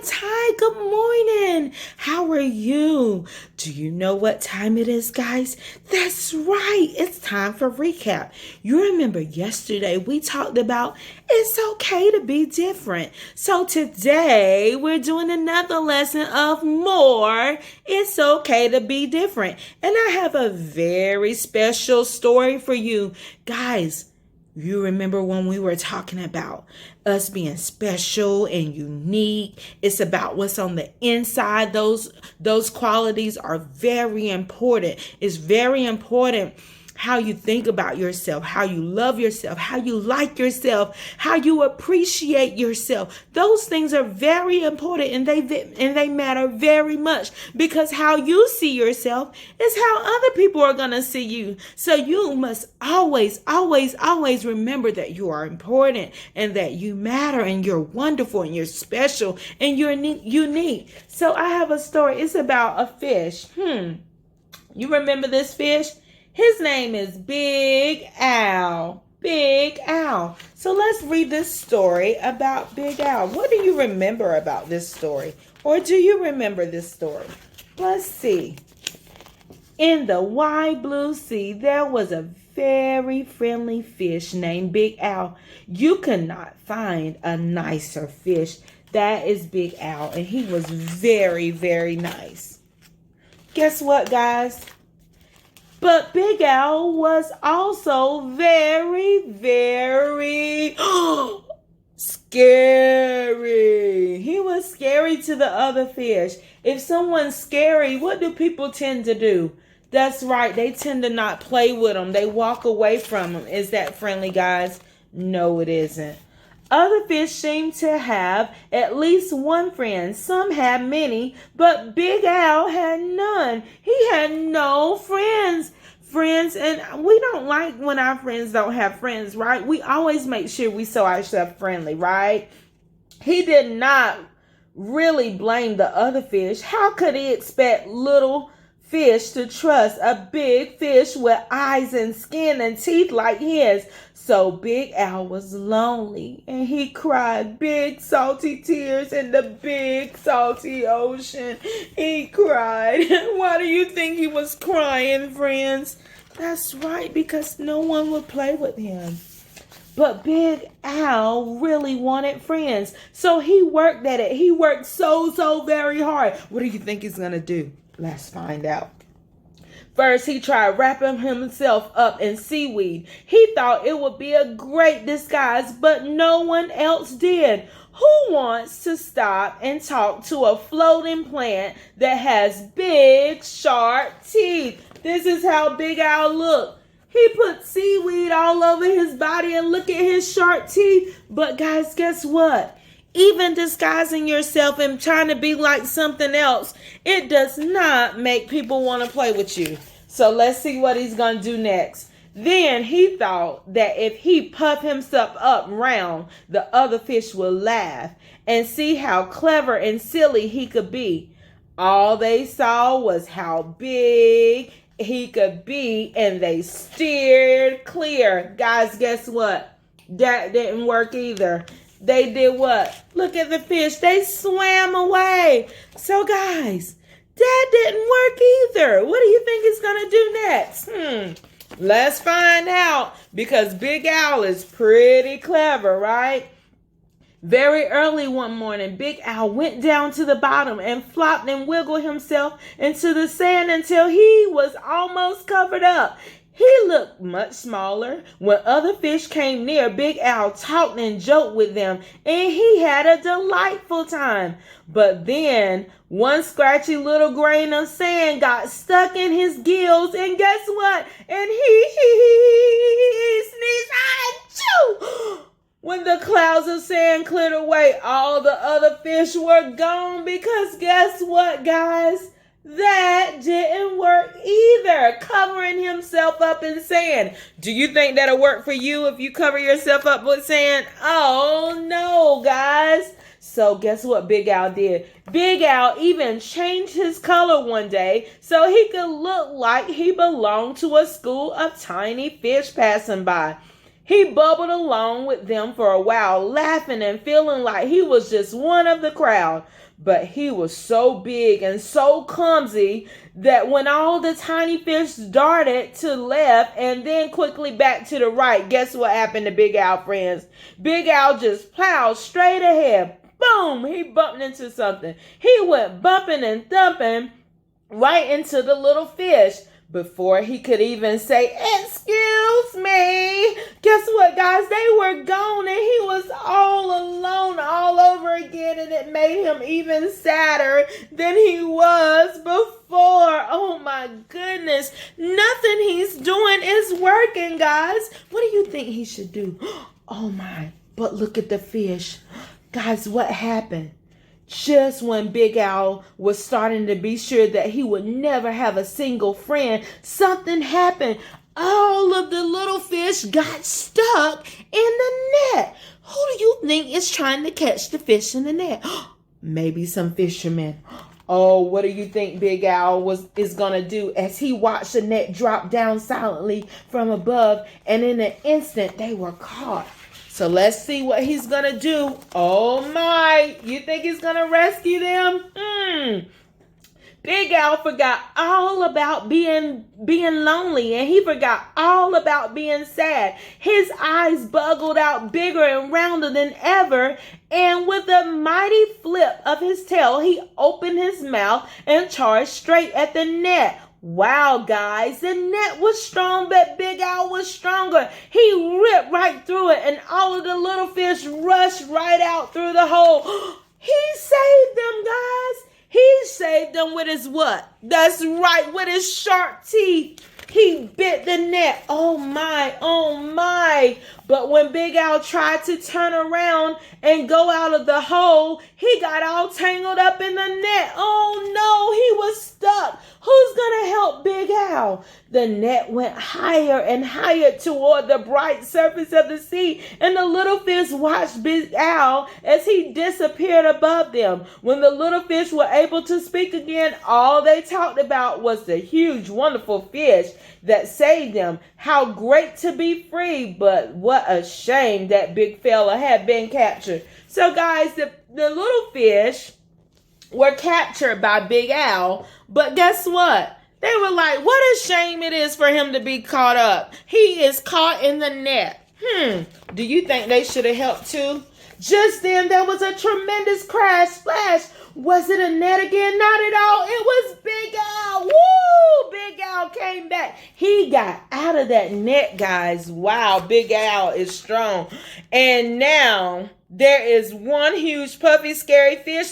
Ty. Good morning. How are you? Do you know what time it is, guys? That's right. It's time for recap. You remember yesterday we talked about it's okay to be different. So today we're doing another lesson of more. It's okay to be different. And I have a very special story for you. Guys, you remember when we were talking about us being special and unique? It's about what's on the inside. Those qualities are very important. It's very important how you think about yourself, how you love yourself, how you like yourself, how you appreciate yourself. Those things are very important, and they matter very much, because how you see yourself is how other people are going to see you. So you must always remember that you are important and that you matter and you're wonderful and you're special and you're unique. So I have a story. It's about a fish. You remember this fish? His name is Big Al. Big Al. So let's read this story about Big Al. What do you remember about this story? Or do you remember this story? Let's see. In the wide blue sea, there was a very friendly fish named Big Al. You could not find a nicer fish. That is Big Al, and he was very, very nice. Guess what, guys? But Big Al was also very, very scary. He was scary to the other fish. If someone's scary, what do people tend to do? That's right. They tend to not play with them. They walk away from them. Is that friendly, guys? No, it isn't. Other fish seem to have at least one friend. Some had many, but Big Al had none. He had no friends. And we don't like when our friends don't have friends, right? We always make sure we show ourselves friendly, right? He did not really blame the other fish. How could he expect little fish to trust a big fish with eyes and skin and teeth like his? So Big Al was lonely, and he cried big salty tears in the big salty ocean. He cried. Why do you think he was crying, friends? That's right, because no one would play with him. But Big Al really wanted friends, so he worked at it. He worked so very hard. What do you think he's going to do? Let's find out. First, he tried wrapping himself up in seaweed. He thought it would be a great disguise, but no one else did. Who wants to stop and talk to a floating plant that has big, sharp teeth? This is how Big Al looked. He put seaweed all over his body, and look at his sharp teeth. But guys, guess what? Even disguising yourself and trying to be like something else, it does not make people want to play with you. So let's see what he's going to do next. Then he thought that if he puffed himself up round, the other fish would laugh and see how clever and silly he could be. All they saw was how big he could be, and they steered clear. Guys, guess what? That didn't work either. They did what? Look at the fish. They swam away. So guys, that didn't work either. What do you think he's going to do next? Let's find out, because Big Al is pretty clever, right? Very early one morning, Big Al went down to the bottom and flopped and wiggled himself into the sand until he was almost covered up. He looked much smaller. When other fish came near, Big Al talked and joked with them, and he had a delightful time. But then one scratchy little grain of sand got stuck in his gills, and guess what? And he sneezed. Achoo! When the clouds of sand cleared away, all the other fish were gone, because guess what, guys? That didn't work either, covering himself up in sand. Do you think that'll work for you if you cover yourself up with sand? Oh, no, guys. So guess what Big Al did? Big Al even changed his color one day so he could look like he belonged to a school of tiny fish passing by. He bubbled along with them for a while, laughing and feeling like he was just one of the crowd. But he was so big and so clumsy that when all the tiny fish darted to the left and then quickly back to the right, guess what happened to Big Al, friends? Big Al just plowed straight ahead. Boom! He bumped into something. He went bumping and thumping right into the little fish. Before he could even say, "Excuse me," guess what, guys? They were gone and he was all alone all over again, and it made him even sadder than he was before. Oh my goodness. Nothing he's doing is working, guys. What do you think he should do? Oh my, but look at the fish. Guys, what happened? Just when Big Al was starting to be sure that he would never have a single friend, something happened. All of the little fish got stuck in the net. Who do you think is trying to catch the fish in the net? Maybe some fishermen. Oh, what do you think Big Al is going to do as he watched the net drop down silently from above, and in an instant they were caught? So let's see what he's going to do. Oh my, you think he's going to rescue them? Big Al forgot all about being lonely, and he forgot all about being sad. His eyes buggled out bigger and rounder than ever, and with a mighty flip of his tail, he opened his mouth and charged straight at the net. Wow, guys, the net was strong, but Big Al was stronger. He ripped right through it, and all of the little fish rushed right out through the hole. He saved them, guys. He saved them with his what? That's right, with his sharp teeth. He bit the net. Oh my, oh my. But when Big Al tried to turn around and go out of the hole, he got all tangled up in the net. Oh no, he was stuck. Who's going to help Big Al? The net went higher and higher toward the bright surface of the sea, and the little fish watched Big Al as he disappeared above them. When the little fish were able to speak again, all they talked about was the huge, wonderful fish that saved them. How great to be free, but what a shame that big fella had been captured. So guys, the little fish were captured by Big Al, but guess what? They were like, what a shame it is for him to be caught up. He is caught in the net. Do you think they should have helped too? Just then there was a tremendous crash, splash. Was it a net again? Not at all. It was Big Al. Woo! Big Al came back. He got out of that net, guys. Wow, Big Al is strong. And now there is one huge puffy scary fish